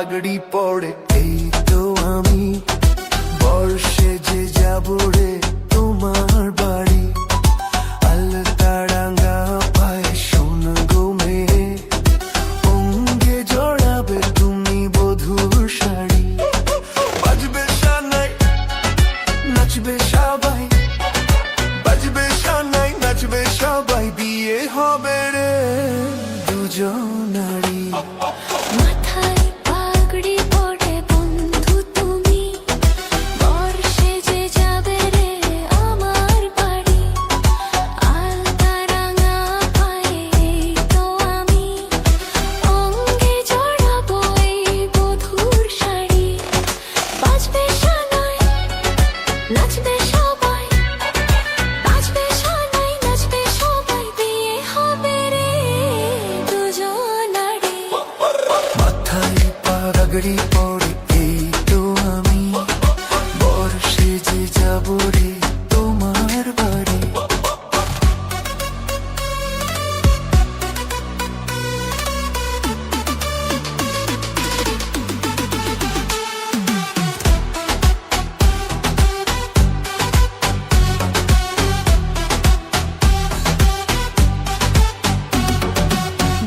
পাগড়ি পড়ে এই তো আমি বর্ষে যে যাব রে তোমার বাড়ি আলতারাঙ্গা পায়ে সোনা গো মেয়ে অঙ্গে জড়াবে তুমি বধূর শাড়ি বাজবে শানাই নাচবে সবাই বাজবে শানাই নাচবে সবাই বিয়ে হবে রে দুজনারই মাথায় পাগড়ি পড়ে বন্ধু তুমি বর্ষে যে যাবে রে আমার বাড়ি আলতারাঙ্গা পায়ে এই তো আমি অঙ্গে জড়াবো এই বধূর শাড়ি বাজবে শানাই নাচবে সবাই বাজবে শানাই নাচবে সবাই বিয়ে হবে রে দুজনারই মাথায় পাগড়ি পড়ে এই তো আমি বর্ষে যে যাব রে তোমার বাড়ি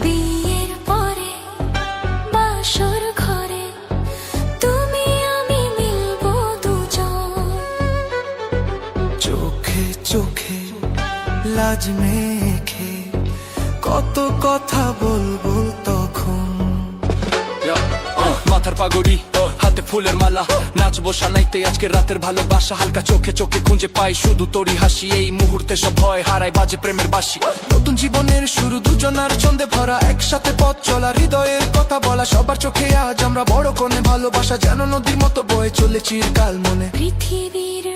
বিয়ের পরে বাসর ঘরে তুমি আমি মিলবো দুজন চোখে চোখে লাজ মেখে কত কথা বলবো তখন মাথার পাগড়ি হাতে ফুলের মালা নাচবো সানাইতে আজকে রাতের ভালোবাসা হালকা চোখে চোখে খুঁজে পাই শুধু তোরই হাসি এই মুহূর্তে সব ভয় হারাই বাজে প্রেমের বাসি নতুন জীবনের শুরু দুজনার ছন্দে ভরা একসাথে পথ চলা হৃদয়ের কথা বলা সবার চোখে আজ আমরা বড় কোণে ভালোবাসা যেন নদীর মতো বয়ে চলে চিরকাল মনে পৃথিবীর